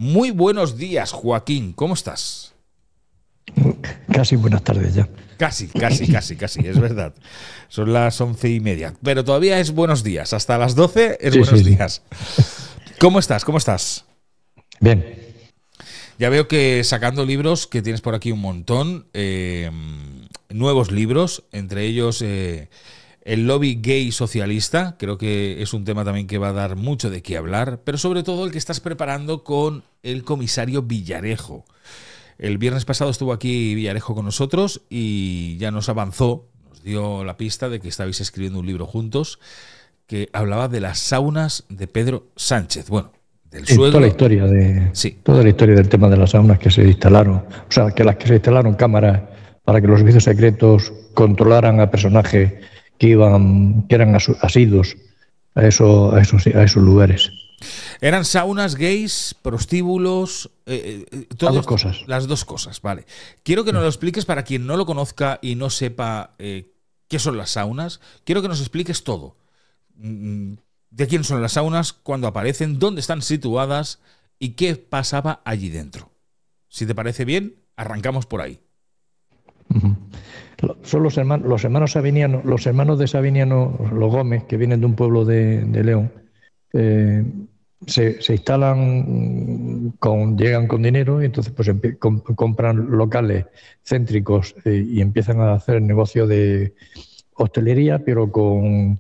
Muy buenos días, Joaquín. ¿Cómo estás? Casi buenas tardes ya. Casi, es verdad. Son las 11:30. Pero todavía es buenos días. Hasta las 12 es buenos días. ¿Cómo estás? ¿Cómo estás? Bien. Ya veo que sacando libros, que tienes por aquí un montón, nuevos libros, entre ellos el lobby gay socialista, creo que es un tema también que va a dar mucho de qué hablar, pero sobre todo el que estás preparando con el comisario Villarejo. El viernes pasado estuvo aquí Villarejo con nosotros y ya nos avanzó, nos dio la pista de que estabais escribiendo un libro juntos que hablaba de las saunas de Pedro Sánchez. Bueno, del suegro. Toda la historia del tema de las saunas que se instalaron, o sea, que las que se instalaron cámaras para que los servicios secretos controlaran a personajes que eran asiduos a esos lugares. ¿Eran saunas, gays, prostíbulos? Las dos cosas. Las dos cosas, vale. Quiero que nos lo expliques para quien no lo conozca y no sepa qué son las saunas. Quiero que nos expliques todo. ¿De quién son las saunas? ¿Cuándo aparecen? ¿Dónde están situadas? ¿Y qué pasaba allí dentro? Si te parece bien, arrancamos por ahí. Son los hermanos Sabiniano, los hermanos de Sabiniano, los Gómez, que vienen de un pueblo de León. Se instalan, llegan con dinero y entonces pues compran locales céntricos y empiezan a hacer el negocio de hostelería, pero con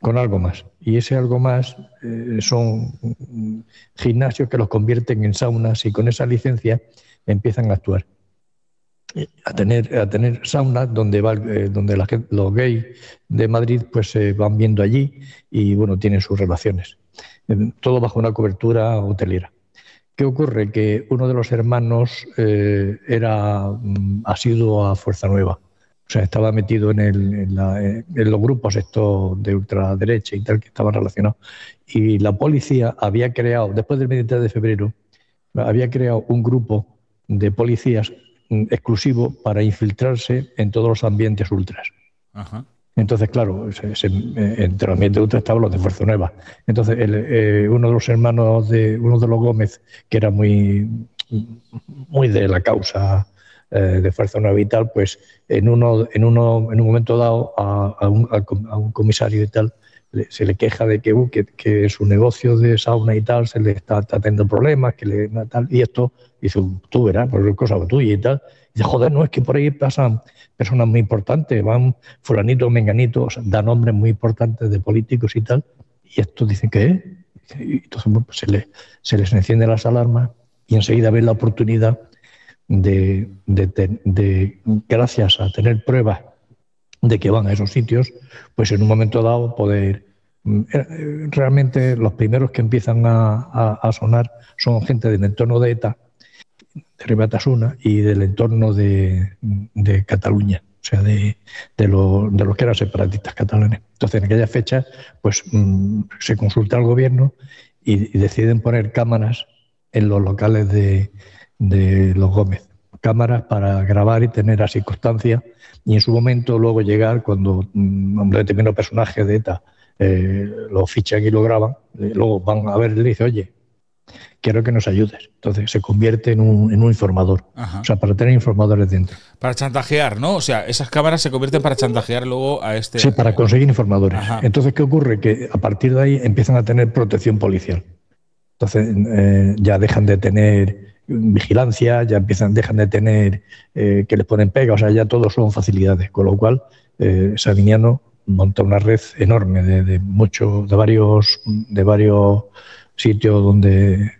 algo más. Y ese algo más son gimnasios que los convierten en saunas y con esa licencia empiezan a actuar. A tener saunas donde los gays de Madrid pues se van viendo allí y bueno, tienen sus relaciones. Todo bajo una cobertura hotelera. ¿Qué ocurre? Que uno de los hermanos era asiduo a Fuerza Nueva. O sea, estaba metido en los grupos estos de ultraderecha y tal que estaban relacionados. Y la policía había creado, después del 23 de febrero, había creado un grupo de policías exclusivo para infiltrarse en todos los ambientes ultras. Ajá. Entonces, claro, entre los ambientes ultras estaban los de Fuerza Nueva. Entonces, uno de los hermanos uno de los Gómez, que era muy de la causa de Fuerza Nueva y tal, pues en un momento dado a un comisario y tal, se le queja de que su negocio de sauna y tal se le está teniendo problemas, y esto, dice, tú verás, por cosa tuya y tal. Y dice, joder, no, es que por ahí pasan personas muy importantes, van fulanito, menganito, o sea, dan nombres muy importantes de políticos y tal, y estos dicen, ¿qué? Y entonces bueno, pues se les encienden las alarmas y enseguida ven la oportunidad de gracias a tener pruebas de que van a esos sitios, pues en un momento dado poder... Realmente los primeros que empiezan a sonar son gente del entorno de ETA, de Ribatasuna y del entorno de Cataluña, o sea, de los que eran separatistas catalanes. Entonces, en aquella fecha, pues se consulta al gobierno y deciden poner cámaras en los locales de los Gómez. Cámaras para grabar y tener así constancia y en su momento luego llegar cuando un determinado personaje de ETA lo fichan y lo graban, luego van a ver y le dicen, oye, quiero que nos ayudes. Entonces se convierte en un informador. Ajá. O sea, para tener informadores dentro. Para chantajear, ¿no? O sea, esas cámaras se convierten para chantajear luego a este... Sí, para conseguir informadores. Ajá. Entonces, ¿qué ocurre? Que a partir de ahí empiezan a tener protección policial. Entonces ya dejan de tener vigilancia, ya dejan de tener que les ponen pega, o sea, ya todo son facilidades. Con lo cual, Sabiniano monta una red enorme de varios sitios donde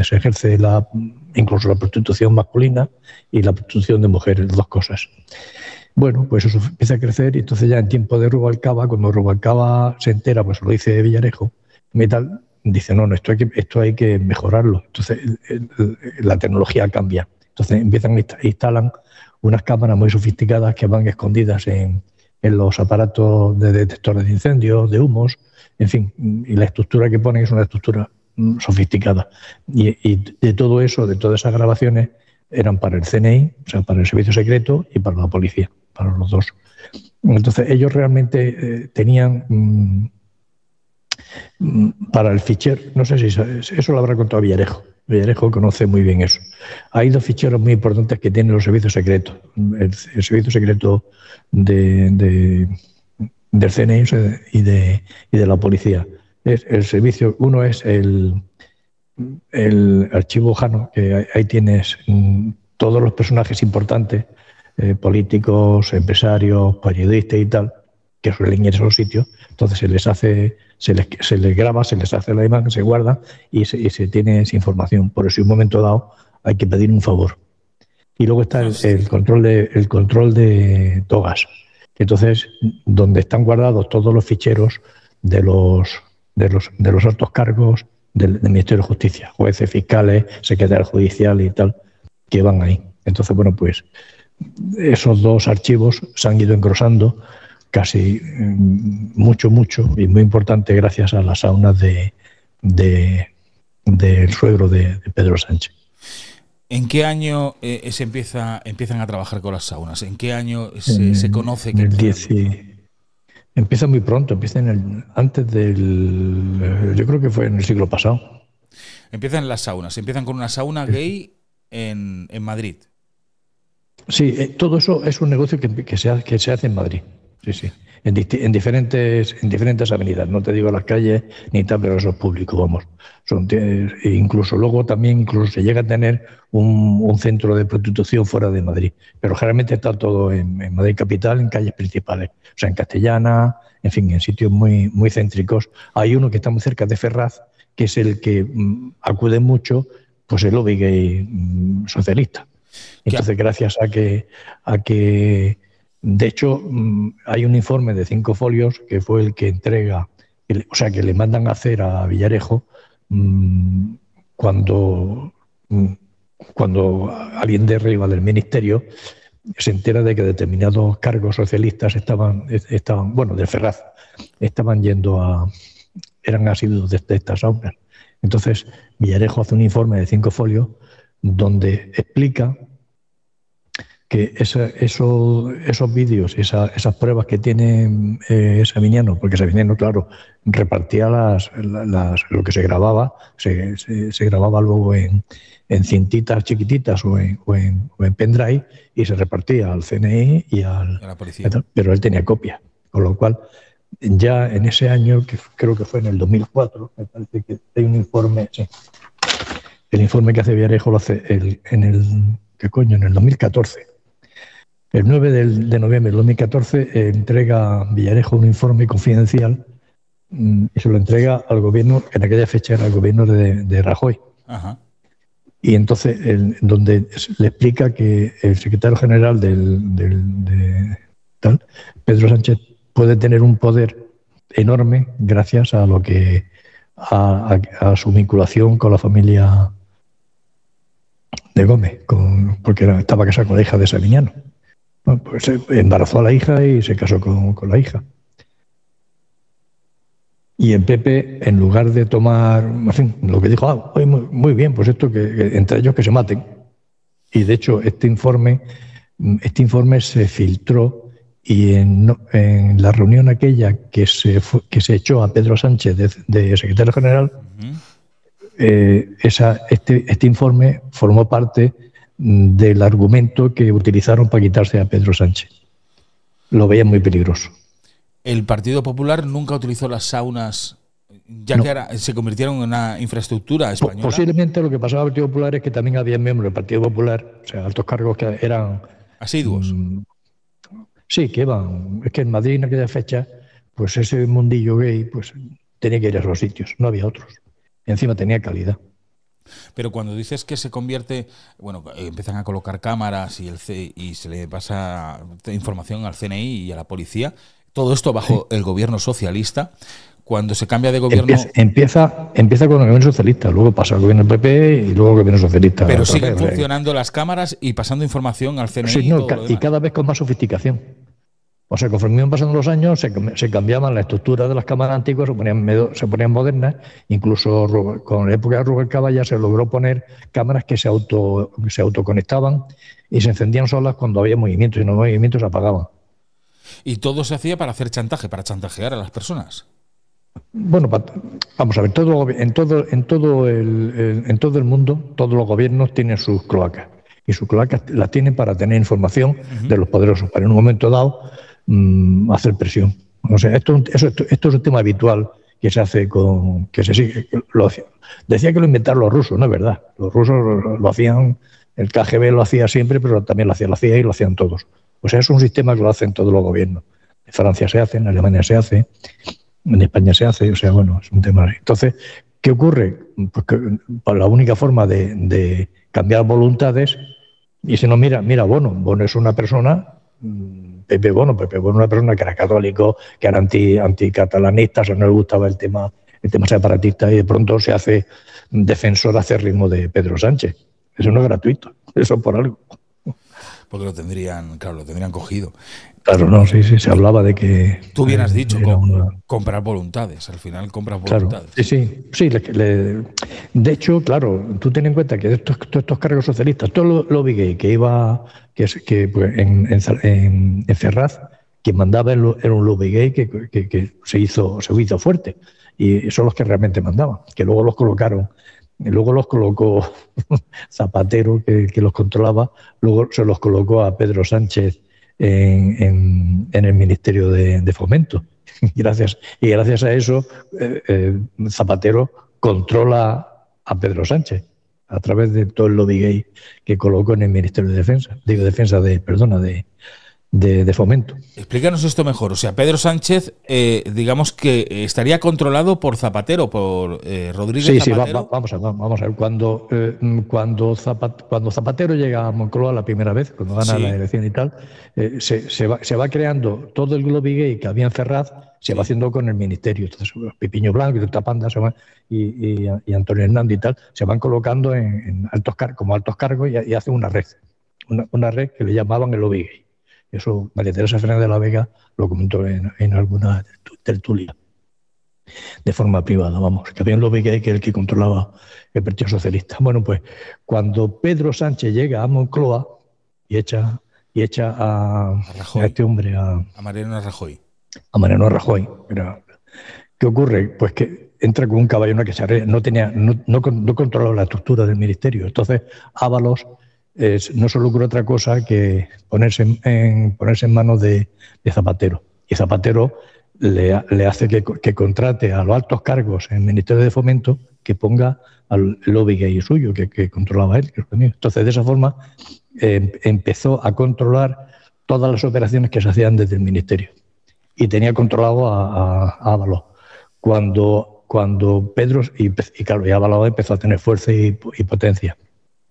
se ejerce incluso la prostitución masculina y la prostitución de mujeres, dos cosas. Bueno, pues eso empieza a crecer y entonces ya en tiempo de Rubalcaba, cuando Rubalcaba se entera, pues lo dice Villarejo, y tal, dice, no, esto hay que mejorarlo. Entonces la tecnología cambia. Entonces instalan unas cámaras muy sofisticadas que van escondidas en los aparatos de detectores de incendios, de humos, en fin, y la estructura que ponen es una estructura sofisticada. Y de todo eso, de todas esas grabaciones, eran para el CNI, o sea, para el Servicio Secreto y para la policía, para los dos. Entonces, ellos realmente tenían para el fichero, no sé si eso lo habrá contado Villarejo, Villarejo conoce muy bien eso. Hay dos ficheros muy importantes que tienen los servicios secretos. El servicio secreto del CNI y de la policía. El servicio, uno es el archivo Jano, que ahí tienes todos los personajes importantes, políticos, empresarios, periodistas y tal, que suelen ir a esos sitios. Entonces se les graba, se les hace la imagen, se guarda y se tiene esa información. Por eso en un momento dado hay que pedir un favor. Y luego está el control de togas. Entonces, donde están guardados todos los ficheros de los altos cargos del Ministerio de Justicia, jueces, fiscales, secretarios judiciales y tal, que van ahí. Entonces, bueno, pues esos dos archivos se han ido engrosando casi mucho y muy importante gracias a las saunas del suegro de Pedro Sánchez. ¿En qué año empiezan a trabajar con las saunas? ¿En qué año se conoce que empieza muy pronto, empieza antes del... Yo creo que fue en el siglo pasado. Empiezan las saunas, empiezan con una sauna gay en Madrid. Sí, todo eso es un negocio que se hace en Madrid. Sí. En diferentes avenidas. No te digo las calles ni tal, pero eso es público, vamos. Incluso luego también se llega a tener un centro de prostitución fuera de Madrid. Pero generalmente está todo en Madrid capital, en calles principales. O sea, en Castellana, en fin, en sitios muy, muy céntricos. Hay uno que está muy cerca de Ferraz, que es el que acude mucho, pues el lobby gay socialista. Entonces, gracias a que de hecho, hay un informe de 5 folios que fue el que entrega, o sea, que le mandan a hacer a Villarejo cuando alguien de arriba del ministerio se entera de que determinados cargos socialistas estaban bueno, de Ferraz, estaban eran asiduos de estas saunas. Entonces, Villarejo hace un informe de 5 folios donde explica que esos vídeos, esas pruebas que tiene Sabiniano, porque Sabiniano, claro, repartía lo que se grababa, se grababa luego en cintitas chiquititas o en pendrive y se repartía al CNI y a la policía. Pero él tenía copia, con lo cual ya en ese año, que creo que fue en el 2004, me parece que hay un informe, sí, el informe que hace Villarejo lo hace en el 2014. El 9 de noviembre del 2014 entrega Villarejo un informe confidencial y se lo entrega al gobierno, en aquella fecha era el gobierno de Rajoy. Ajá. Y entonces, donde le explica que el secretario general Pedro Sánchez, puede tener un poder enorme gracias a su vinculación con la familia de Gómez, porque estaba casado con la hija de Sabiniano. Bueno, pues embarazó a la hija y se casó con la hija. Y el PP, en lugar de tomar, en fin, lo que dijo, muy bien, pues esto, que entre ellos que se maten. Y de hecho, este informe se filtró y en la reunión aquella que se echó a Pedro Sánchez de secretario general, este informe formó parte del argumento que utilizaron para quitarse a Pedro Sánchez. Lo veían muy peligroso. El Partido Popular nunca utilizó las saunas, ya que ahora se convirtieron en una infraestructura española. Posiblemente lo que pasaba al Partido Popular es que también había miembros del Partido Popular, o sea, altos cargos que eran asiduos. Sí, que iban. Es que en Madrid en aquella fecha, pues ese mundillo gay, pues tenía que ir a esos sitios, no había otros. Y encima tenía calidad. Pero cuando dices que se convierte, bueno, empiezan a colocar cámaras y se le pasa información al CNI y a la policía, todo esto bajo el gobierno socialista. Cuando se cambia de gobierno... Empieza con el gobierno socialista, luego pasa al gobierno del PP y luego al gobierno socialista. Pero siguen funcionando las cámaras y pasando información al CNI. Sí, y cada vez con más sofisticación. O sea, conforme iban pasando los años, se cambiaban la estructura de las cámaras antiguas, se ponían modernas. Incluso con la época de Rubén Caballa se logró poner cámaras que se autoconectaban y se encendían solas cuando había movimientos, y no había movimientos se apagaban. Y todo se hacía para hacer chantaje, para chantajear a las personas. Bueno, vamos a ver, en todo el mundo, todos los gobiernos tienen sus cloacas. Y sus cloacas las tienen para tener información de los poderosos, para en un momento dado hacer presión. O sea, esto es un tema habitual que se hace que se sigue. Decía que lo inventaron los rusos, no es verdad. Los rusos lo hacían, el KGB lo hacía siempre, pero también lo hacía la CIA y lo hacían todos. O sea, es un sistema que lo hacen todos los gobiernos. En Francia se hace, en Alemania se hace, en España se hace, o sea, bueno, es un tema así. Entonces, ¿qué ocurre? Pues que la única forma de cambiar voluntades, y si no, mira, Bono es una persona, Pepe Bono es una persona que era católico, que era anticatalanista, o sea, no le gustaba el tema separatista, y de pronto se hace defensor acérrimo de Pedro Sánchez. Eso no es gratuito, eso es por algo. Porque lo tendrían cogido. Claro, no, sí, se hablaba de que... Tú bien has dicho, comprar voluntades, al final compras voluntades. Claro, sí. De hecho, claro, tú ten en cuenta que todos estos cargos socialistas, todo lo lobby gay que iba, pues, en Ferraz, quien mandaba era un lobby gay que se hizo fuerte, y son los que realmente mandaban, que luego los colocaron. Y luego los colocó Zapatero, que los controlaba, luego se los colocó a Pedro Sánchez en el Ministerio de Fomento. Y gracias a eso, Zapatero controla a Pedro Sánchez a través de todo el lobby gay que colocó en el Ministerio de Defensa. De Fomento. Explícanos esto mejor. O sea, Pedro Sánchez, digamos que estaría controlado por Zapatero, por Rodríguez Zapatero. Sí, vamos a ver. Cuando Zapatero llega a Moncloa la primera vez, cuando gana la elección y tal, se va creando todo el lobby gay que había en Ferraz, se va haciendo con el ministerio. Entonces, Pipiño Blanco y otra panda y Antonio Hernández y tal, se van colocando como altos cargos y hacen una red. Una red que le llamaban el lobby gay. Eso María Teresa Fernández de la Vega lo comentó en alguna tertulia, de forma privada, vamos, que había un lobby gay que el que controlaba el Partido Socialista. Bueno, pues cuando Pedro Sánchez llega a Moncloa y echa a este hombre, a Mariano Rajoy. A Mariano Rajoy. ¿Qué ocurre? Pues que entra con un caballero que no controlaba la estructura del ministerio. Entonces, Ábalos no se le ocurre otra cosa que ponerse en manos de Zapatero. Y Zapatero le hace que contrate a los altos cargos en el Ministerio de Fomento, que ponga al lobby gay suyo, que controlaba él. Entonces, de esa forma, empezó a controlar todas las operaciones que se hacían desde el ministerio. Y tenía controlado a Ábalos. Cuando Pedro, y Ábalos empezó a tener fuerza y potencia.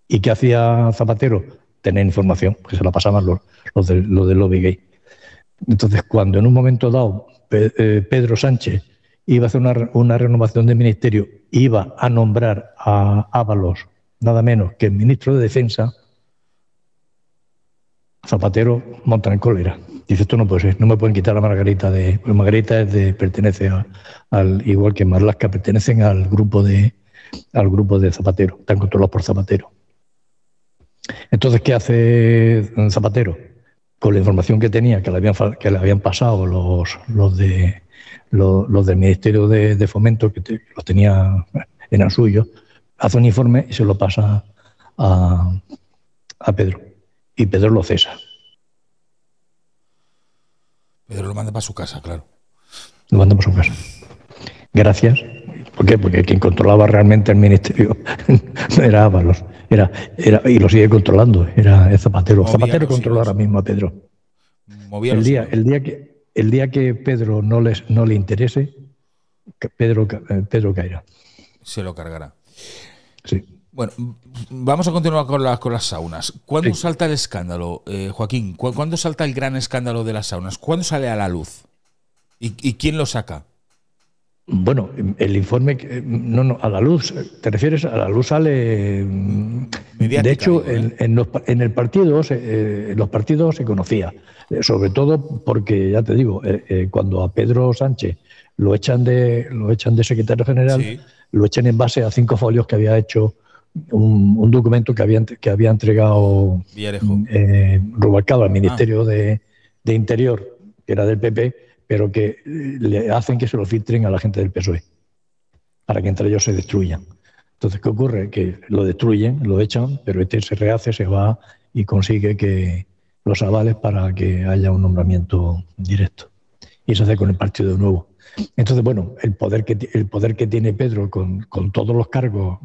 ¿Y qué hacía Zapatero? Tener información, que se la pasaban los del lobby gay. Entonces, cuando en un momento dado Pedro Sánchez iba a hacer una renovación del ministerio, iba a nombrar a Ábalos nada menos que el ministro de Defensa, Zapatero monta en cólera. Dice, esto no puede ser, no me pueden quitar la Margarita porque Margarita pertenece igual que Marlaska, pertenecen al grupo de Zapatero, están controlados por Zapatero. Entonces, ¿qué hace Zapatero? Con la información que tenía, que le habían pasado los del Ministerio de Fomento, que los tenía, eran suyos, hace un informe y se lo pasa a Pedro. Y Pedro lo cesa. Pedro lo manda para su casa, claro. Lo manda para su casa. Gracias. ¿Por qué? Porque quien controlaba realmente el ministerio no era Ábalos. Y lo sigue controlando. Era Zapatero. Zapatero controla ahora mismo a Pedro. El día que Pedro no le interese, Pedro caerá. Se lo cargará. Sí. Bueno, vamos a continuar con las saunas. ¿Cuándo salta el escándalo, Joaquín? ¿Cuándo salta el gran escándalo de las saunas? ¿Cuándo sale a la luz? ¿Y quién lo saca? Bueno, el informe, no, a la luz, ¿te refieres? A la luz sale... De hecho, en los partidos se conocía, sobre todo porque, ya te digo, cuando a Pedro Sánchez lo echan de secretario general, lo echan en base a 5 folios que había hecho un documento que había entregado Rubalcaba al Ministerio de Interior, que era del PP, pero que le hacen que se lo filtren a la gente del PSOE, para que entre ellos se destruyan. Entonces, ¿qué ocurre? Que lo destruyen, lo echan, pero este se rehace, se va y consigue que los avales para que haya un nombramiento directo. Y se hace con el partido nuevo. Entonces, bueno, el poder que tiene Pedro con todos los cargos,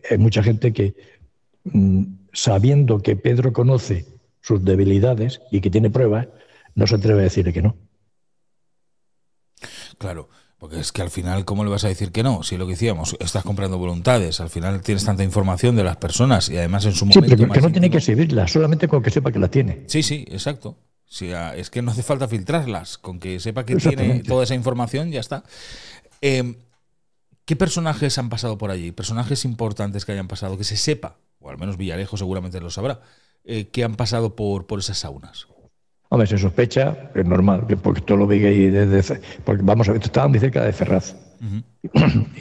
hay mucha gente que, sabiendo que Pedro conoce sus debilidades y que tiene pruebas, no se atreve a decirle que no. Claro, porque es que al final, ¿cómo le vas a decir que no? Si lo que decíamos, estás comprando voluntades, al final tienes tanta información de las personas y además en su momento... Sí, pero que no tiene que exhibirla, solamente con que sepa que la tiene. Sí, sí, exacto. Sí, es que no hace falta filtrarlas, con que sepa que tiene toda esa información, ya está. ¿Qué personajes han pasado por allí? Personajes importantes que hayan pasado, que se sepa, o al menos Villarejo seguramente lo sabrá, que han pasado por esas saunas. Hombre, se sospecha, es normal, que porque todos los Big desde... Porque vamos a ver, estaban muy cerca de Ferraz.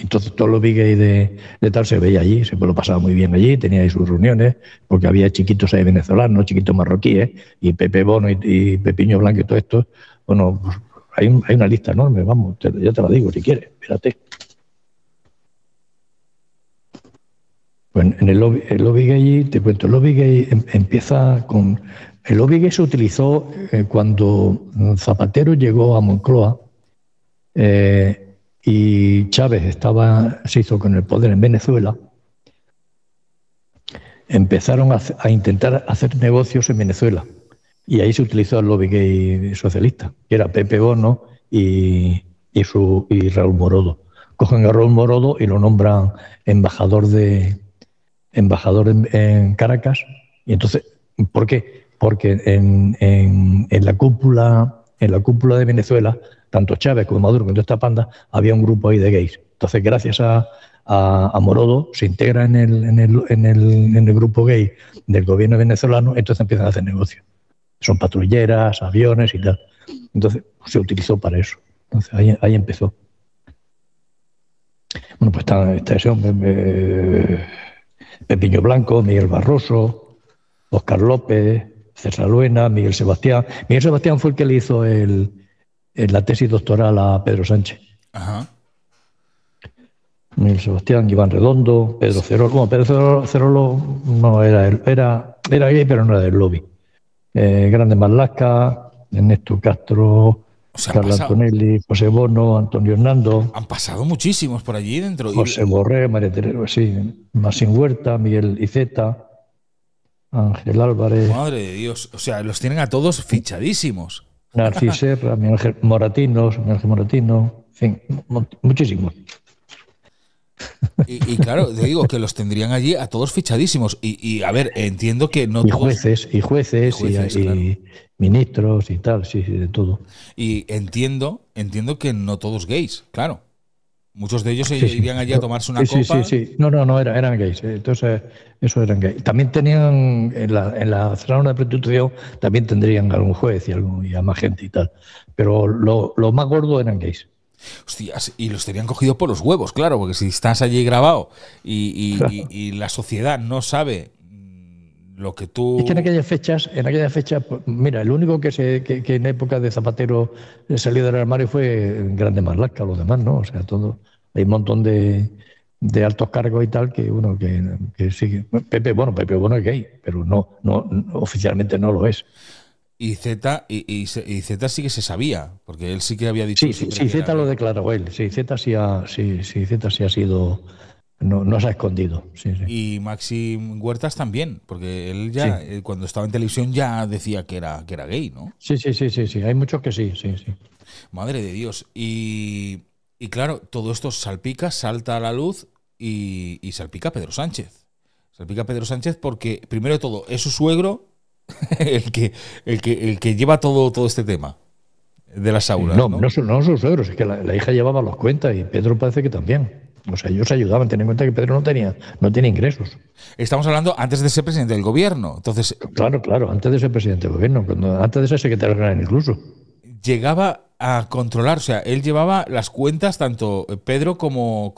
Entonces todos los Big de tal se veía allí, se lo pasaba muy bien allí, tenía ahí sus reuniones, porque había chiquitos ahí venezolanos, chiquitos marroquíes, y Pepe Bono y Pepiño Blanco y todo esto. Bueno, pues hay una lista enorme, vamos, ya te la digo si quieres, espérate. Pues en el lobby gay, te cuento, el lobby gay empieza con... El lobby gay se utilizó cuando Zapatero llegó a Moncloa y Chávez se hizo con el poder en Venezuela. Empezaron a intentar hacer negocios en Venezuela y ahí se utilizó el lobby gay socialista, que era Pepe Bono y Raúl Morodo. Cogen a Raúl Morodo y lo nombran embajador en Caracas. Y entonces, ¿por qué? Porque en la cúpula de Venezuela, tanto Chávez como Maduro, con toda esta panda, había un grupo ahí de gays. Entonces, gracias a Morodo, se integra en el grupo gay del gobierno venezolano, entonces empiezan a hacer negocios. Son patrulleras, aviones y tal. Entonces, se utilizó para eso. Entonces, ahí empezó. Bueno, pues está ese hombre, Pepiño Blanco, Miguel Barroso, Óscar López, César Luena, Miguel Sebastián. Miguel Sebastián fue el que le hizo la tesis doctoral a Pedro Sánchez. Ajá. Miguel Sebastián, Iván Redondo, Pedro Cerolo. Bueno, Pedro Cerolo no era gay, pero no era del lobby. Grande Marlaska, Ernesto Castro, Carlos Antonelli, José Bono, Antonio Hernando. Han pasado muchísimos por allí dentro. José Borré, María Teresa, sí, Masín Huerta, Miguel Iceta, Ángel Álvarez. Madre de Dios, o sea, los tienen a todos fichadísimos. Narcís Serra, Miguel Ángel Moratino, en fin, muchísimos. Y claro, te digo que los tendrían allí a todos fichadísimos. Y a ver, entiendo que no todos... Y jueces, claro. Ministros y tal, sí, de todo. Y entiendo que no todos gays, claro. Muchos de ellos irían allí a tomarse una copa. Sí. No, eran gays. Entonces, eso eran gays. También tenían, en la zona de prostitución, también tendrían algún juez y a más gente y tal. Pero lo más gordo eran gays. Hostias, y los tenían cogidos por los huevos, claro, porque si estás allí grabado y la sociedad no sabe lo que tú... Es que en aquellas fechas, mira, el único que en época de Zapatero salió del armario fue Grande Marlaska, los demás, ¿no? O sea, todo, hay un montón de altos cargos y tal que sigue. Pepe Bono es gay, pero no oficialmente no lo es. Y Zeta sí que se sabía, porque él sí que había dicho... Sí, Zeta lo declaró él. Sí, Zeta sí ha sido... No se ha escondido. Sí. Y Maxim Huertas también, porque él ya, cuando estaba en televisión, ya decía que era gay, ¿no? Sí. Hay muchos que sí. Madre de Dios. Y claro, todo esto salta a la luz y salpica a Pedro Sánchez. Salpica a Pedro Sánchez porque, primero de todo, es su suegro el que lleva todo este tema de las aulas. No son sus suegros, es que la hija llevaba las cuentas y Pedro parece que también. O sea, ellos ayudaban, ten en cuenta que Pedro no tenía ingresos. Estamos hablando antes de ser presidente del gobierno. Entonces, claro, antes de ser presidente del gobierno, antes de ser secretario general incluso. Llegaba a controlar, o sea, él llevaba las cuentas, tanto Pedro como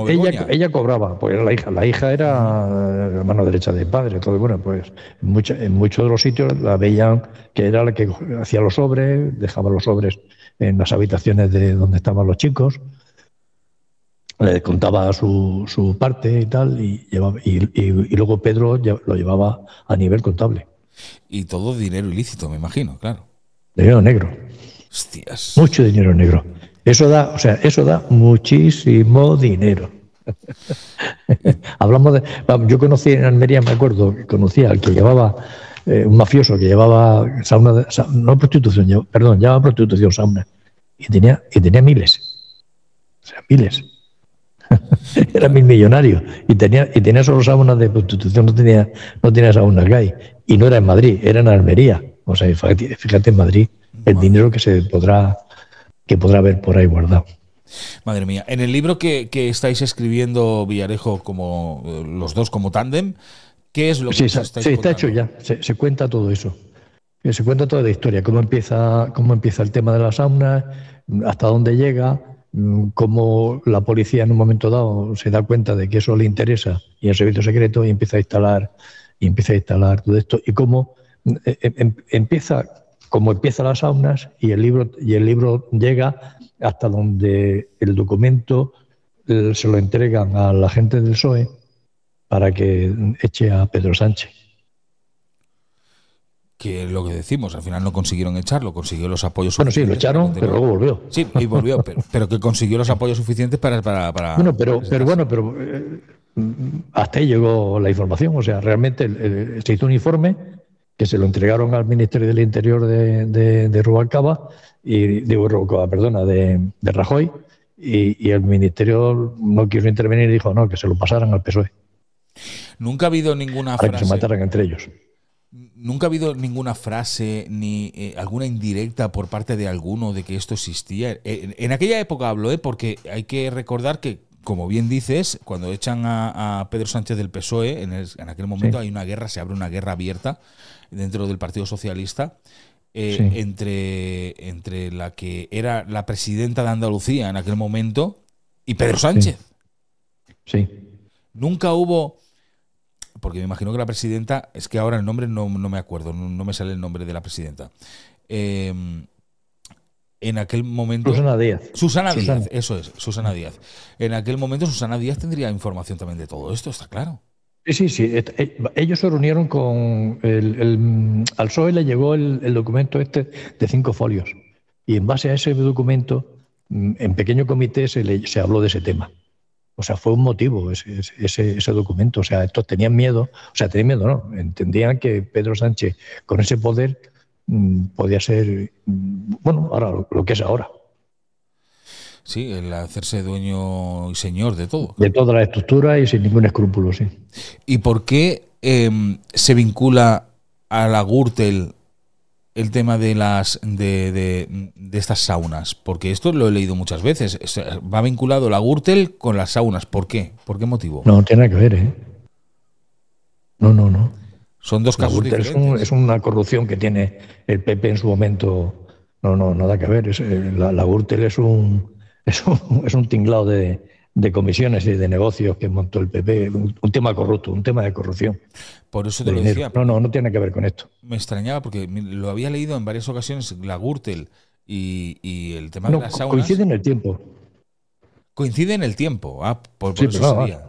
Begoña. Ella cobraba, pues la hija era la mano derecha del padre, todo bueno, pues en muchos de los sitios la veían que era la que hacía los sobres, dejaba los sobres en las habitaciones de donde estaban los chicos, le contaba su parte y tal, y luego Pedro lo llevaba a nivel contable. Y todo dinero ilícito, me imagino, claro. Dinero negro. Hostias. Mucho dinero negro. Eso da muchísimo dinero. Hablamos de. Yo conocí en Almería, me acuerdo, conocía al que llevaba, un mafioso que llevaba sauna, no prostitución, perdón, llevaba prostitución, sauna. Y tenía miles. O sea, miles. Era millonario. Y tenía solo saunas de prostitución, no tenía saunas gay. Y no era en Madrid, era en Almería. O sea, fíjate en Madrid el dinero que podrá haber por ahí guardado. Madre mía. En el libro que estáis escribiendo, Villarejo, como los dos como tándem, ¿qué es lo que estáis contando? Está hecho ya. Se cuenta todo eso. Se cuenta toda la historia. Cómo empieza el tema de las saunas, hasta dónde llega, cómo la policía en un momento dado se da cuenta de que eso le interesa y el servicio secreto y empieza a instalar todo esto, y cómo empieza las saunas, y el libro llega hasta donde el documento se lo entregan a la gente del PSOE para que eche a Pedro Sánchez. Que lo que decimos, al final no consiguieron echarlo, consiguió los apoyos suficientes. Bueno, sí, lo echaron, pero luego volvió. Sí, y volvió, pero que consiguió los apoyos suficientes para bueno, pero hasta ahí llegó la información. O sea, realmente se hizo un informe que se lo entregaron al Ministerio del Interior de Rubalcaba, de Rajoy, y el Ministerio no quiso intervenir y dijo no, que se lo pasaran al PSOE. Nunca ha habido ninguna frase. Para que se mataran entre ellos. Nunca ha habido ninguna frase ni alguna indirecta por parte de alguno de que esto existía. En aquella época hablo, porque hay que recordar que, como bien dices, cuando echan a Pedro Sánchez del PSOE, en aquel momento hay una guerra, se abre una guerra abierta dentro del Partido Socialista, entre la que era la presidenta de Andalucía en aquel momento y Pedro Sánchez. Sí. Nunca hubo... Porque me imagino que la presidenta, es que ahora el nombre no me acuerdo, no me sale el nombre de la presidenta. En aquel momento... Susana Díaz, eso es, Susana Díaz. En aquel momento Susana Díaz tendría información también de todo esto, está claro. Sí. Ellos se reunieron con... al PSOE le llegó el documento este de 5 folios. Y en base a ese documento, en pequeño comité se habló de ese tema. O sea, fue un motivo ese documento. O sea, estos tenían miedo. O sea, no. Entendían que Pedro Sánchez, con ese poder, podía ser, ahora lo que es ahora. Sí, el hacerse dueño y señor de todo. De toda la estructura y sin ningún escrúpulo, sí. ¿Y por qué se vincula a la Gürtel el tema de estas saunas? Porque esto lo he leído muchas veces. Va vinculado la Gürtel con las saunas. ¿Por qué? ¿Por qué motivo? No tiene nada que ver, ¿eh? No. Son dos casos diferentes. Es una corrupción que tiene el PP en su momento. No, nada que ver. La Gürtel es un tinglado de comisiones y de negocios que montó el PP. Un tema corrupto, un tema de corrupción. Por eso te lo decía. No tiene que ver con esto. Me extrañaba porque lo había leído en varias ocasiones, la Gürtel y el tema de las saunas. Coincide en el tiempo. Coincide en el tiempo. Por eso sería.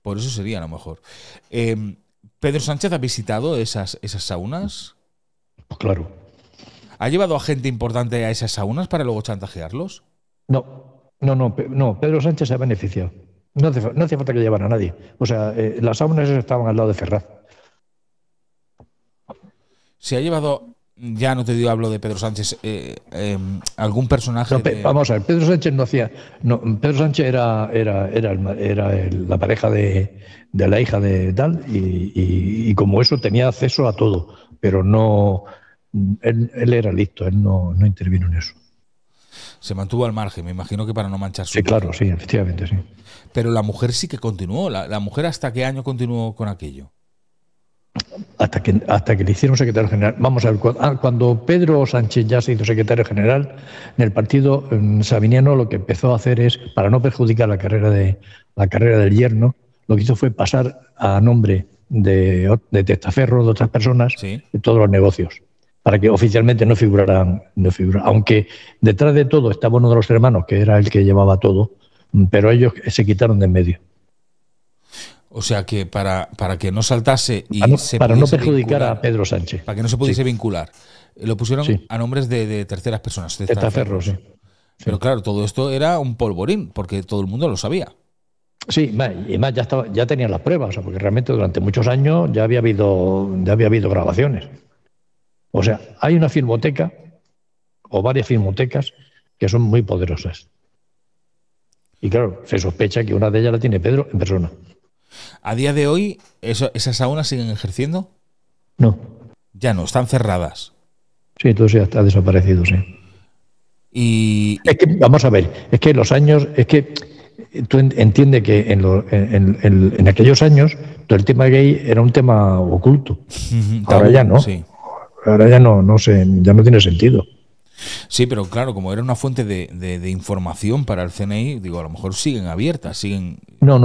Por eso sería a lo mejor. ¿Pedro Sánchez ha visitado esas saunas? Pues claro. ¿Ha llevado a gente importante a esas saunas para luego chantajearlos? No. Pedro Sánchez se ha beneficiado. No hace falta que llevara a nadie. O sea, las saunas estaban al lado de Ferraz. ¿Se ha llevado, ya no te digo, hablo de Pedro Sánchez, algún personaje? Vamos a ver, Pedro Sánchez Pedro Sánchez era la pareja de la hija de tal, y como eso tenía acceso a todo, pero no, él era listo, él no intervino en eso. Se mantuvo al margen, me imagino que para no manchar su... Sí, claro, sí, efectivamente, sí. Pero la mujer sí que continuó. ¿La mujer hasta qué año continuó con aquello? hasta que le hicieron secretario general. Vamos a ver, cuando Pedro Sánchez ya se hizo secretario general, en el partido sabiniano lo que empezó a hacer es, para no perjudicar la carrera del yerno, lo que hizo fue pasar a nombre de testaferro de otras personas Sí. de todos los negocios, para que oficialmente no figuraran. Aunque detrás de todo estaba uno de los hermanos, que era el que llevaba todo, pero ellos se quitaron de en medio. O sea que para que no saltase y para no perjudicar a Pedro Sánchez. Para que no se pudiese vincular. Lo pusieron Sí. a nombres de terceras personas. Testaferros, sí. Pero claro, todo esto era un polvorín, porque todo el mundo lo sabía. Sí, y más ya tenían las pruebas, o sea, porque realmente durante muchos años ya había habido grabaciones. O sea, hay una filmoteca o varias filmotecas que son muy poderosas. Y claro, se sospecha que una de ellas la tiene Pedro en persona. ¿A día de hoy esas saunas siguen ejerciendo? No. Ya no, están cerradas. Sí, todo eso ya está desaparecido, sí. Es que, vamos a ver, es que los años, es que tú entiendes que en aquellos años todo el tema gay era un tema oculto. Ahora ya no. Sí. Ahora ya no sé, ya no tiene sentido. Sí, pero claro, como era una fuente de información para el CNI, digo, a lo mejor siguen abiertas, siguen... No,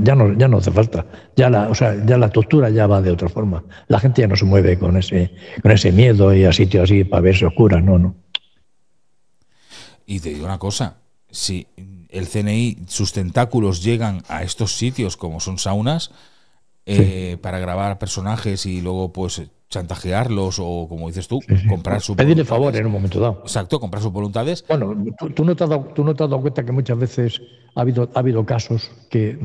ya no hace falta. Ya la tortura ya va de otra forma. La gente ya no se mueve con ese miedo y a sitios así para verse oscuras, no. Y te digo una cosa, si el CNI, sus tentáculos llegan a estos sitios como son saunas, sí, para grabar personajes y luego pues chantajearlos o, como dices tú, comprar sus pedirle favor en un momento dado. Exacto, comprar sus voluntades. Bueno, tú no te has dado cuenta que muchas veces ha habido casos que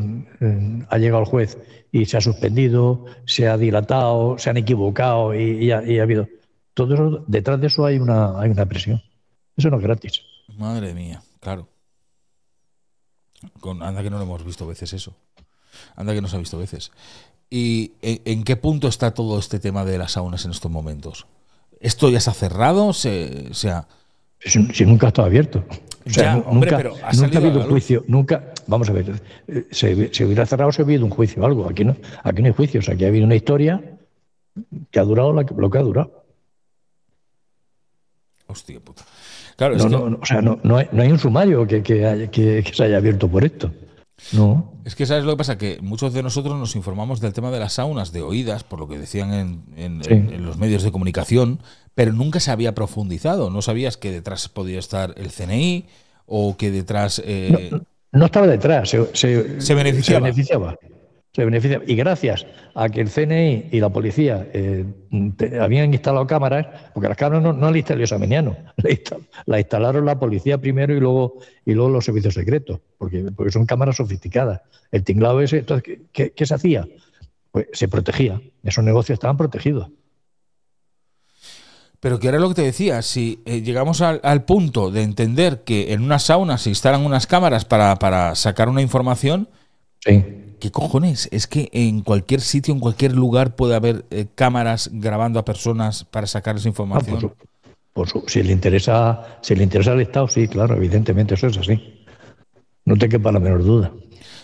ha llegado el juez y se ha suspendido, se ha dilatado, se han equivocado y ha habido... Todo eso, detrás de eso hay una presión. Eso no es gratis. Madre mía, claro. Anda que no lo hemos visto veces eso. Anda que no se ha visto veces. ¿Y en qué punto está todo este tema de las saunas en estos momentos? ¿Esto ya se ha cerrado? Si nunca ha estado abierto. O sea, ya, hombre, pero nunca ha habido un juicio. Nunca, vamos a ver, se hubiera cerrado, se ha habido un juicio o algo. Aquí no hay juicios. Aquí ha habido una historia que ha durado lo que ha durado. Hostia puta. Claro, no hay un sumario que se haya abierto por esto. No. Es que ¿sabes lo que pasa? Que muchos de nosotros nos informamos del tema de las saunas de oídas, por lo que decían en los medios de comunicación, pero nunca se había profundizado. No sabías que detrás podía estar el CNI o que detrás... No estaba detrás, se beneficiaba. Se beneficia. Y gracias a que el CNI y la policía habían instalado cámaras, porque las cámaras no las instaló Sameniano, las instalaron la policía primero y luego los servicios secretos, porque son cámaras sofisticadas. El tinglado ese, entonces, ¿qué se hacía? Pues se protegía. Esos negocios estaban protegidos. Pero que era lo que te decía, si llegamos al punto de entender que en una sauna se instalan unas cámaras para sacar una información... Sí. ¿Qué cojones? Es que en cualquier sitio, en cualquier lugar puede haber cámaras grabando a personas para sacar esa información. Si le interesa al Estado, sí, claro, evidentemente eso es así. No te quepa la menor duda.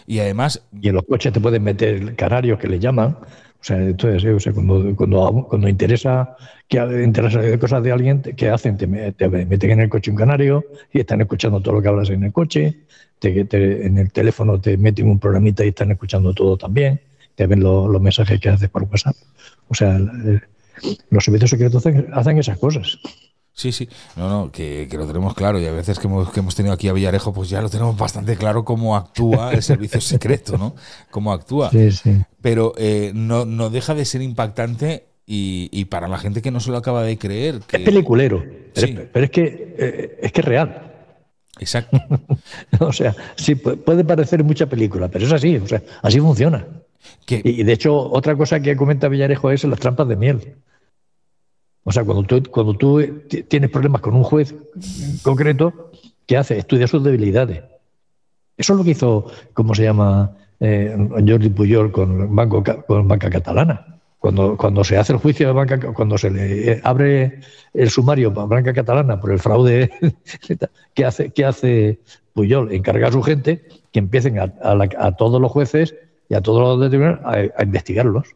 Y además... Y en los coches te pueden meter canarios que le llaman. O sea, entonces, cuando interesa cosas de alguien, ¿qué hacen? Te meten en el coche un canario y están escuchando todo lo que hablas en el coche. En el teléfono te meten un programita y están escuchando todo también. Te ven los mensajes que haces por WhatsApp. O sea, los servicios secretos hacen esas cosas. Sí. No, que lo tenemos claro. Y a veces que hemos tenido aquí a Villarejo, pues ya lo tenemos bastante claro cómo actúa el servicio secreto, ¿no? Cómo actúa. Sí. Pero no deja de ser impactante y para la gente que no se lo acaba de creer. Es peliculero. Pero es que es real. Exacto. O sea, sí, puede parecer mucha película, pero es así, o sea, así funciona. Y de hecho, otra cosa que comenta Villarejo es las trampas de miel. O sea, cuando tú tienes problemas con un juez concreto, ¿qué hace? Estudia sus debilidades. Eso es lo que hizo, ¿cómo se llama? Jordi Pujol con Banca Catalana. Cuando se hace el juicio de Banca, cuando se le abre el sumario para Banca Catalana por el fraude, ¿qué hace Pujol? Encarga a su gente que empiecen a todos los jueces y a todos los de tribunal a investigarlos.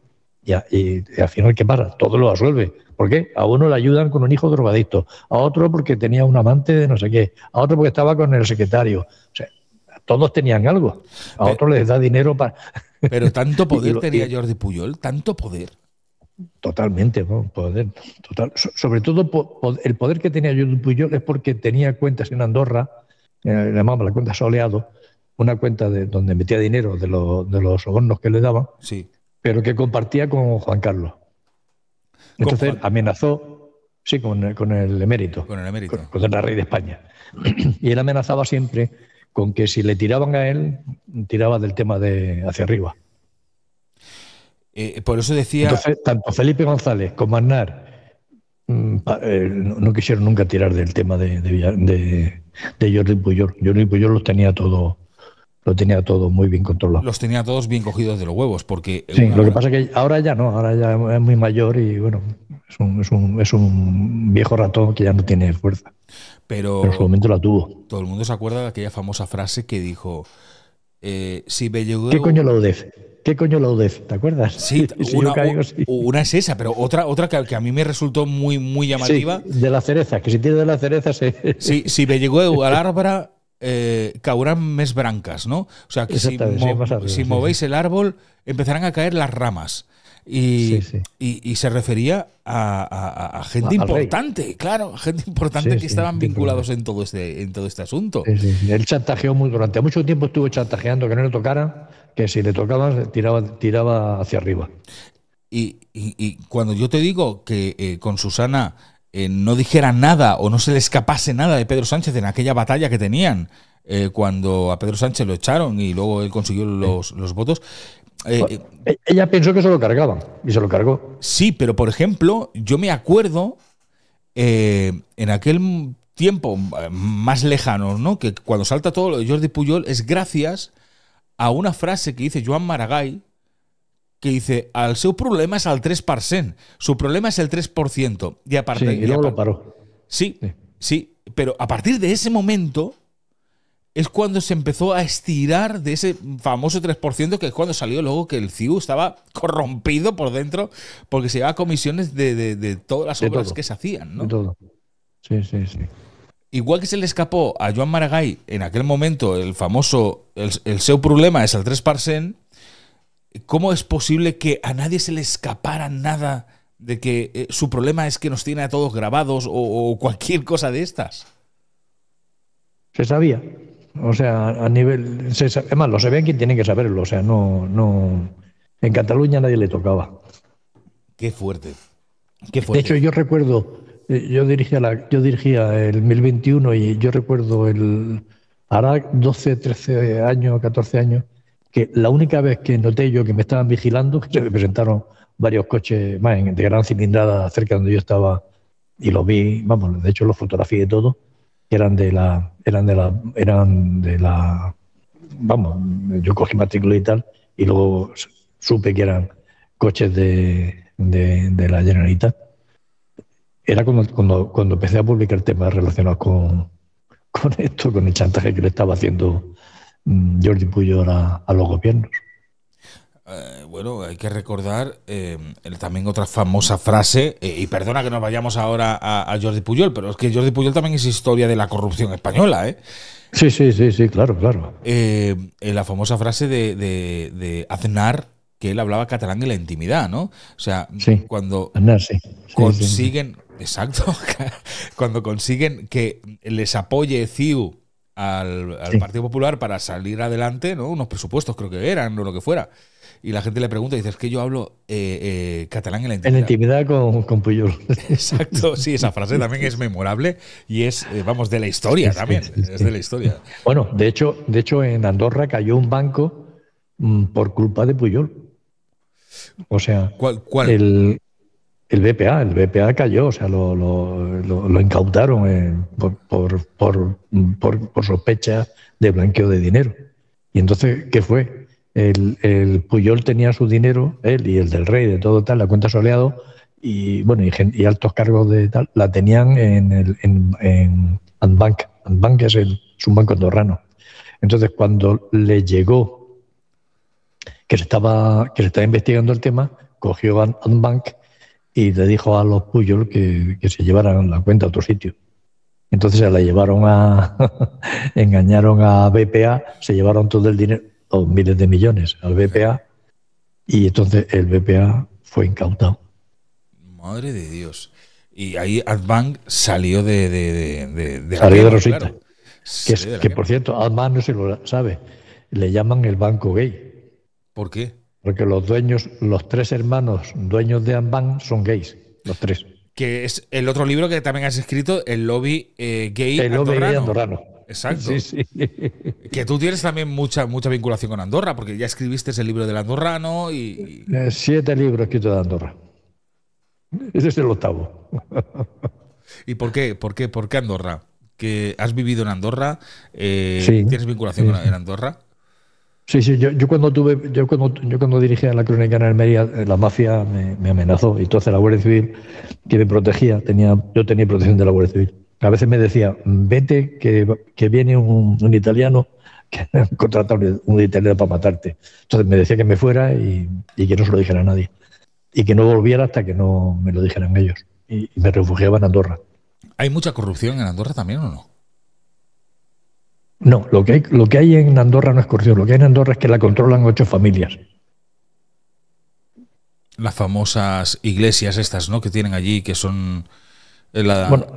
y al final, ¿qué pasa? Todo lo absuelve. ¿Por qué? A uno le ayudan con un hijo drogadicto, a otro porque tenía un amante de no sé qué, a otro porque estaba con el secretario. O sea, todos tenían algo. A otro les da dinero para... Pero tanto poder tenía Jordi Pujol, tanto poder. Totalmente, ¿no? Poder, total. Sobre todo el poder que tenía Jordi Pujol es porque tenía cuentas en Andorra, le llamamos la cuenta Soleado, una cuenta donde metía dinero de los sobornos que le daban, sí, pero que compartía con Juan Carlos. Entonces amenazó, sí, con el emérito, con el rey de España. Y él amenazaba siempre con que si le tiraban a él, tiraba del tema de hacia arriba. Por eso decía... Entonces, tanto Felipe González como Aznar no quisieron nunca tirar del tema de Jordi Pujol. Jordi Pujol lo tenía todo muy bien controlado. Los tenía todos bien cogidos de los huevos, porque... Sí, lo que pasa es que ahora ya no, ahora ya es muy mayor y bueno, es un viejo ratón que ya no tiene fuerza. Pero en su momento la tuvo. Todo el mundo se acuerda de aquella famosa frase que dijo... si Bellugeu... ¿Qué coño la UDEF? ¿Qué coño la UDEF? ¿Te acuerdas? Sí, una es esa, pero otra que a mí me resultó muy, muy llamativa. Sí, de la cereza, que si tiene de la cereza se... Sí, si Bellugeu al árbol caurán més branques, ¿no? O sea, que si movéis el árbol empezarán a caer las ramas. Y se refería a gente importante, claro, gente importante que estaban vinculados en todo este asunto. Él chantajeó durante mucho tiempo, estuvo chantajeando que no le tocaran, que si le tocaban tiraba hacia arriba. Y cuando yo te digo que con Susana no dijera nada o no se le escapase nada de Pedro Sánchez en aquella batalla que tenían cuando a Pedro Sánchez lo echaron y luego él consiguió los votos. Ella pensó que se lo cargaban y se lo cargó. Sí, pero por ejemplo, yo me acuerdo en aquel tiempo más lejano, ¿no? Que cuando salta todo lo de Jordi Pujol es gracias a una frase que dice Joan Maragall, que dice, el seu problema és el 3%, su problema es el 3%. Y luego lo paró. Sí, pero a partir de ese momento es cuando se empezó a estirar de ese famoso 3%, que es cuando salió luego que el CIU estaba corrompido por dentro porque se llevaba comisiones de todas las obras que se hacían, ¿no? De todo. Sí. Igual que se le escapó a Joan Maragall en aquel momento el famoso, el seu problema es el 3%, ¿cómo es posible que a nadie se le escapara nada de que su problema es que nos tiene a todos grabados o cualquier cosa de estas? Se sabía. O sea, a nivel... Es más, lo sabían quien tiene que saberlo. O sea, no... En Cataluña a nadie le tocaba. Qué fuerte. De hecho, yo recuerdo... Yo dirigía el 2021 y yo recuerdo hará 12, 13 años, 14 años, que la única vez que noté yo que me estaban vigilando, que se me presentaron varios coches más de gran cilindrada cerca donde yo estaba y los vi, vamos, de hecho los fotografié y todo, eran de la, vamos, yo cogí matrícula y tal, y luego supe que eran coches de la Generalitat. Era cuando empecé a publicar temas relacionados con esto, con el chantaje que le estaba haciendo Jordi Pujol a los gobiernos. Bueno, hay que recordar también otra famosa frase, y perdona que nos vayamos ahora a Jordi Pujol, pero es que Jordi Pujol también es historia de la corrupción española, ¿eh? Sí, claro. La famosa frase de Aznar, que él hablaba catalán en la intimidad, ¿no? O sea, cuando Aznar, consiguen... Exacto, cuando consiguen que les apoye CIU al Partido Popular para salir adelante, ¿no? Unos presupuestos creo que eran o lo que fuera. Y la gente le pregunta y dice, es que yo hablo catalán en la intimidad. En la intimidad con Pujol. Exacto, sí, esa frase también es memorable y es, vamos, de la historia también. Es de la historia. Bueno, de hecho en Andorra cayó un banco por culpa de Pujol. O sea, ¿Cuál? El BPA cayó, o sea, lo incautaron por sospecha de blanqueo de dinero. Y entonces, ¿qué fue? El Pujol tenía su dinero, él y el del rey, de todo tal, la cuenta Soleado, y bueno, y altos cargos de tal, la tenían en Andbank. Andbank es un banco andorrano. Entonces, cuando le llegó que se estaba investigando el tema, cogió Adbank y le dijo a los Puyol que se llevaran la cuenta a otro sitio. Entonces se la llevaron engañaron a BPA, se llevaron todo el dinero, o miles de millones al BPA, y entonces el BPA fue incautado. Madre de Dios. Y ahí Adbank salió de salió de Rosita. Claro. Que por cierto, Adbank no se lo sabe, le llaman el banco gay. ¿Por qué? Porque los tres hermanos dueños de Adbank son gays, los tres. Que es el otro libro que también has escrito, El lobby gay el andorrano. Lobby gay andorrano. Exacto. Sí, sí. Que tú tienes también mucha vinculación con Andorra, porque ya escribiste el libro del andorrano y… 7 libros escritos de Andorra. Ese es el 8º. ¿Y por qué? ¿Por qué Andorra? ¿Que has vivido en Andorra? Sí, ¿Tienes vinculación en Andorra? Sí, yo cuando dirigía la Crónica en Almería, la mafia me amenazó. Y entonces la Guardia Civil, que me protegía, yo tenía protección de la Guardia Civil. A veces me decía, vete que viene un italiano, que han contratado un italiano para matarte. Entonces me decía que me fuera y que no se lo dijera a nadie. Y que no volviera hasta que no me lo dijeran ellos. Y me refugiaba en Andorra. ¿Hay mucha corrupción en Andorra también o no? No, lo que hay en Andorra no es corrupción. Lo que hay en Andorra es que la controlan 8 familias. Las famosas iglesias estas, ¿no? Que tienen allí, que son…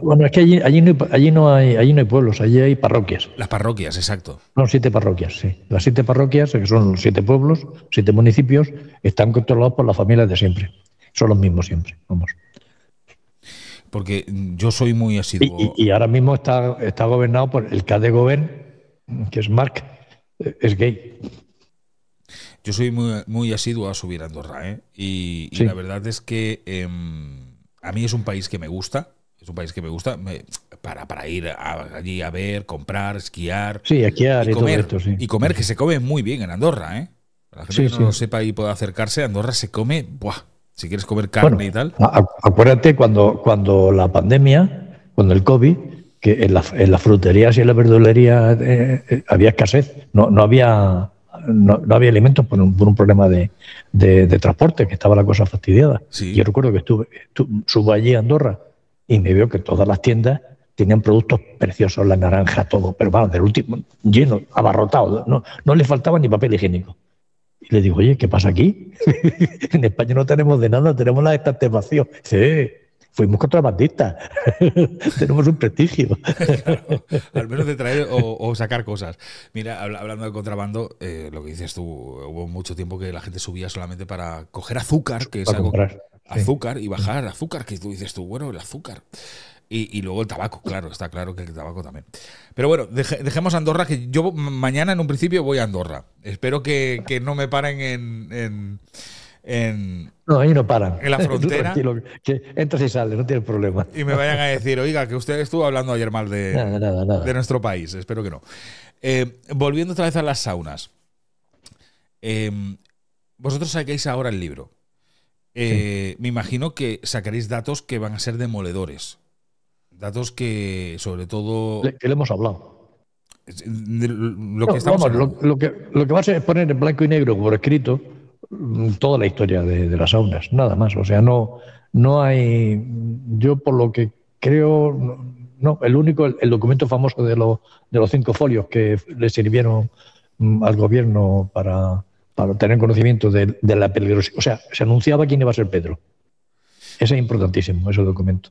Bueno, es que allí no hay pueblos, allí hay parroquias. Las parroquias, exacto. No, 7 parroquias, sí. Las 7 parroquias, que son los 7 pueblos, 7 municipios, están controlados por las familias de siempre. Son los mismos siempre, vamos. Porque yo soy muy asiduo. Y ahora mismo está gobernado por el CAD de Govern, que es Marc, es gay. Yo soy muy asiduo a subir a Andorra, ¿eh? Y Sí. la verdad es que a mí es un país que me gusta. Es un país que me gusta para ir allí a ver, comprar, esquiar. Sí, esquiar y comer, todo esto, sí. Y comer, que se come muy bien en Andorra, ¿eh? Para la gente que no lo sepa y pueda acercarse, Andorra se come, ¡buah! Si quieres comer carne y tal. Acuérdate cuando la pandemia, cuando el COVID, que en las fruterías y en la verdulería había escasez, no había alimentos por un problema de transporte, que estaba la cosa fastidiada. Sí. Yo recuerdo que subo allí a Andorra y me veo que todas las tiendas tenían productos preciosos, la naranja, todo, pero vamos, del último, lleno, abarrotado, no le faltaba ni papel higiénico. Y le digo, oye, ¿qué pasa aquí? En España no tenemos de nada, tenemos las estantes vacíos. Sí, fuimos contrabandistas. Tenemos un prestigio. Claro, al menos de traer o sacar cosas. Mira, hablando de contrabando, lo que dices tú, hubo mucho tiempo que la gente subía solamente para coger azúcar, que es Para algo… comprar. Azúcar y bajar azúcar, que tú dices tú, bueno, el azúcar. Y luego el tabaco, claro, está claro que el tabaco también. Pero bueno, dejemos Andorra, que yo mañana en un principio voy a Andorra. Espero que no me paren No, ahí no paran. en la frontera. Tranquilo, que entras y sales, no tienes problema. Y me vayan a decir, oiga, que usted estuvo hablando ayer mal Nada. de nuestro país. Espero que no. Volviendo otra vez a las saunas. Vosotros saquéis ahora el libro. Sí. Me imagino que sacaréis datos que van a ser demoledores. Datos que, sobre todo… Que le hemos hablado. Lo que estamos hablando. Lo que va a ser es poner en blanco y negro por escrito toda la historia de las saunas, nada más. O sea, no hay… Yo por lo que creo… No, el documento famoso de los 5 folios que le sirvieron al gobierno para tener conocimiento de la peligrosidad. O sea, se anunciaba quién iba a ser Pedro. Ese es importantísimo, ese documento.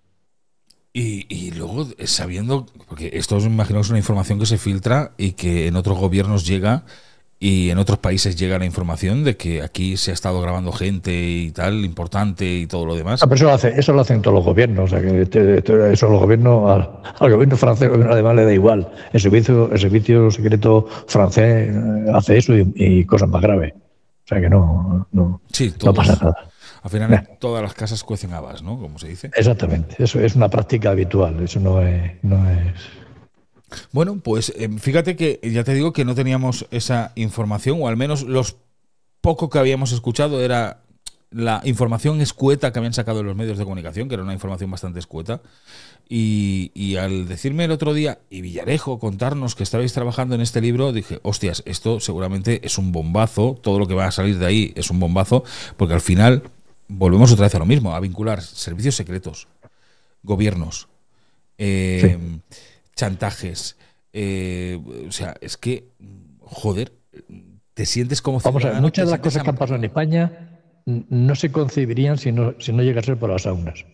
Y luego, sabiendo, porque esto me imagino que es una información que se filtra y que en otros gobiernos llega y en otros países llega la información de que aquí se ha estado grabando gente y tal, importante y todo lo demás. Pero eso lo hacen todos los gobiernos. O sea, que eso los gobiernos, al gobierno francés, además le da igual. El servicio secreto francés hace eso y cosas más graves. O sea que no pasa nada. Al final todas las casas cuecen habas, ¿no? Como se dice. Exactamente. Eso es una práctica habitual. Eso no es… Bueno, pues fíjate que ya te digo que no teníamos esa información, o al menos los poco que habíamos escuchado era la información escueta que habían sacado en los medios de comunicación, que era una información bastante escueta. Y al decirme el otro día, y Villarejo, contarnos que estabais trabajando en este libro, dije, hostias, esto seguramente es un bombazo, todo lo que va a salir de ahí es un bombazo, porque al final… volvemos otra vez a lo mismo, a vincular servicios secretos, gobiernos, chantajes. O sea, es que, joder, te sientes como Vamos a ver, ciudadano, muchas te de las cosas sientes que han pasado en España no se concebirían si no llega a ser por las saunas.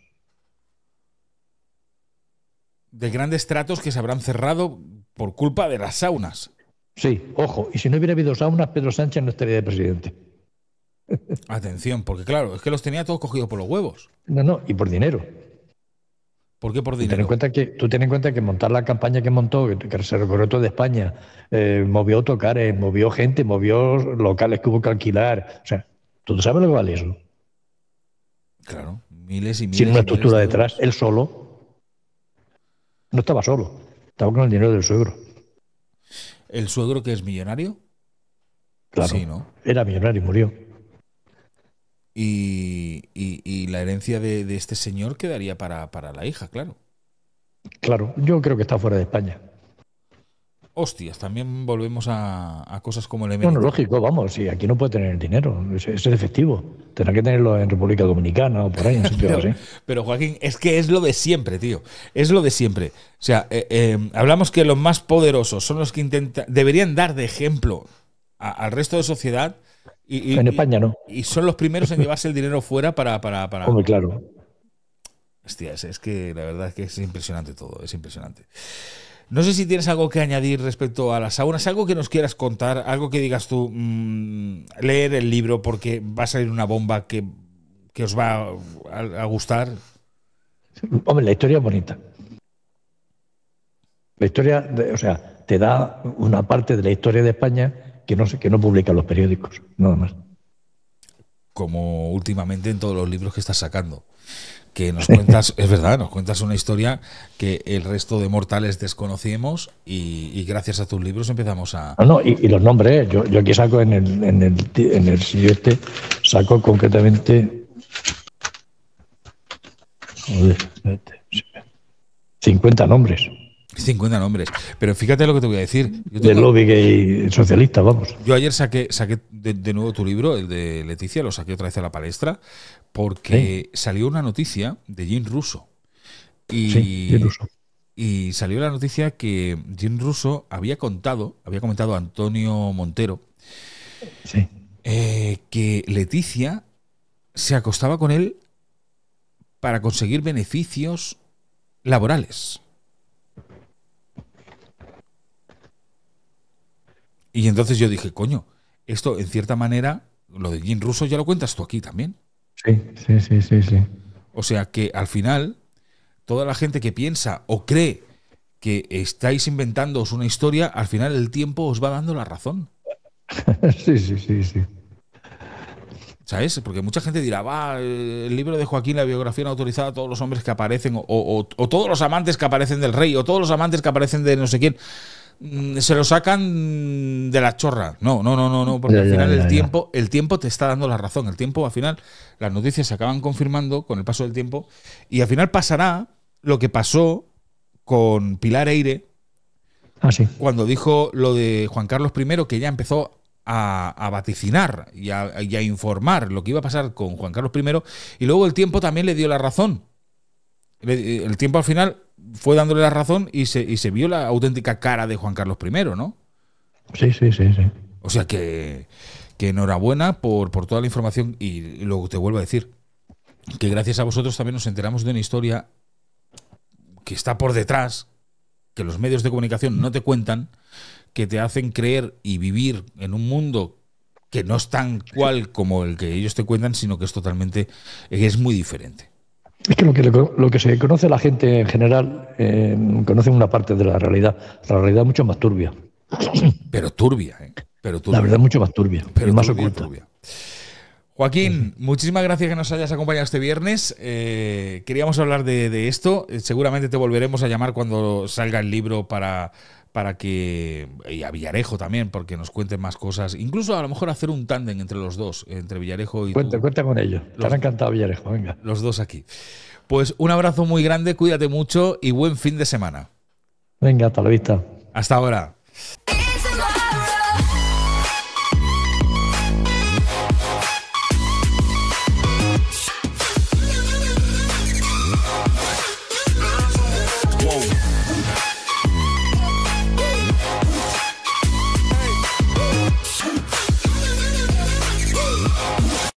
de grandes tratos que se habrán cerrado por culpa de las saunas. Sí, ojo, y si no hubiera habido saunas, Pedro Sánchez no estaría de presidente. Atención, porque claro, es que los tenía todos cogidos por los huevos. No, y por dinero. ¿Por qué por Tú ten dinero? en cuenta que montar la campaña que montó, que se recorrió toda España, movió autocares, movió gente, movió locales que hubo que alquilar. O sea, ¿tú sabes lo que vale eso? Claro, miles y miles Sin una y miles estructura de detrás, euros. él solo. No estaba solo, estaba con el dinero del suegro. ¿El suegro que es millonario? Claro, Sí, ¿no? era millonario y murió. Y la herencia de este señor quedaría para la hija, claro. Claro, yo creo que está fuera de España. Hostias, también volvemos a cosas como el No, emérito. lógico, vamos, sí, aquí no puede tener el dinero, es efectivo. Tendrá que tenerlo en República Dominicana o por ahí, en sitios así. Pero Joaquín, es que es lo de siempre, tío. Es lo de siempre. O sea, hablamos que los más poderosos son los que deberían dar de ejemplo al resto de sociedad En España no. y son los primeros en llevarse el dinero fuera para... Hombre, claro. Hostia, es que la verdad es que es impresionante todo, es impresionante. No sé si tienes algo que añadir respecto a las saunas, algo que nos quieras contar, algo que digas tú, leer el libro porque va a salir una bomba que os va a gustar. Hombre, la historia es bonita. La historia, o sea, te da una parte de la historia de España que no publican los periódicos, nada más. Como últimamente en todos los libros que estás sacando. Que nos cuentas, es verdad, nos cuentas una historia que el resto de mortales desconocíamos y gracias a tus libros empezamos a... No, y los nombres, yo aquí saco en el sitio este, saco concretamente 50 nombres 50 nombres. Pero fíjate lo que te voy a decir. del lobby gay socialista, vamos. Yo ayer saqué de nuevo tu libro, el de Leticia, lo saqué otra vez a la palestra, porque salió una noticia de Jim Russo. Y salió la noticia que Jim Russo había comentado a Antonio Montero que Leticia se acostaba con él para conseguir beneficios laborales. Y entonces yo dije, coño, esto en cierta manera, lo de Jim Russo ya lo cuentas tú aquí también. Sí. O sea que al final, toda la gente que piensa o cree que estáis inventándoos una historia, al final el tiempo os va dando la razón. Sí. ¿Sabes? Porque mucha gente dirá, el libro de Joaquín, la biografía no autorizada, todos los hombres que aparecen, o todos los amantes que aparecen del rey, o todos los amantes que aparecen de no sé quién, se lo sacan de la chorra. No, porque al final el tiempo te está dando la razón. El tiempo, al final, las noticias se acaban confirmando con el paso del tiempo, y al final pasará lo que pasó con Pilar Eyre cuando dijo lo de Juan Carlos I, que ya empezó a vaticinar y a informar lo que iba a pasar con Juan Carlos I, y luego el tiempo también le dio la razón. El tiempo al final fue dándole la razón y se vio la auténtica cara de Juan Carlos I, ¿no? Sí. O sea que enhorabuena por toda la información, y luego te vuelvo a decir que gracias a vosotros también nos enteramos de una historia que está por detrás, que los medios de comunicación no te cuentan, que te hacen creer y vivir en un mundo que no es tan cual como el que ellos te cuentan, sino que es muy diferente. Es que lo que se conoce la gente en general, conoce una parte de la realidad. La realidad es mucho más turbia. Pero turbia, ¿eh? La verdad es mucho más turbia, pero más oculta. Turbia. Joaquín, muchísimas gracias que nos hayas acompañado este viernes. Queríamos hablar de esto. Seguramente te volveremos a llamar cuando salga el libro para que... Y a Villarejo también, porque nos cuenten más cosas. Incluso a lo mejor hacer un tándem entre los dos, entre Villarejo y tú. Cuenta con ellos. Estará encantado Villarejo, venga. Los dos aquí. Pues un abrazo muy grande, cuídate mucho y buen fin de semana. Venga, hasta la vista. Hasta ahora.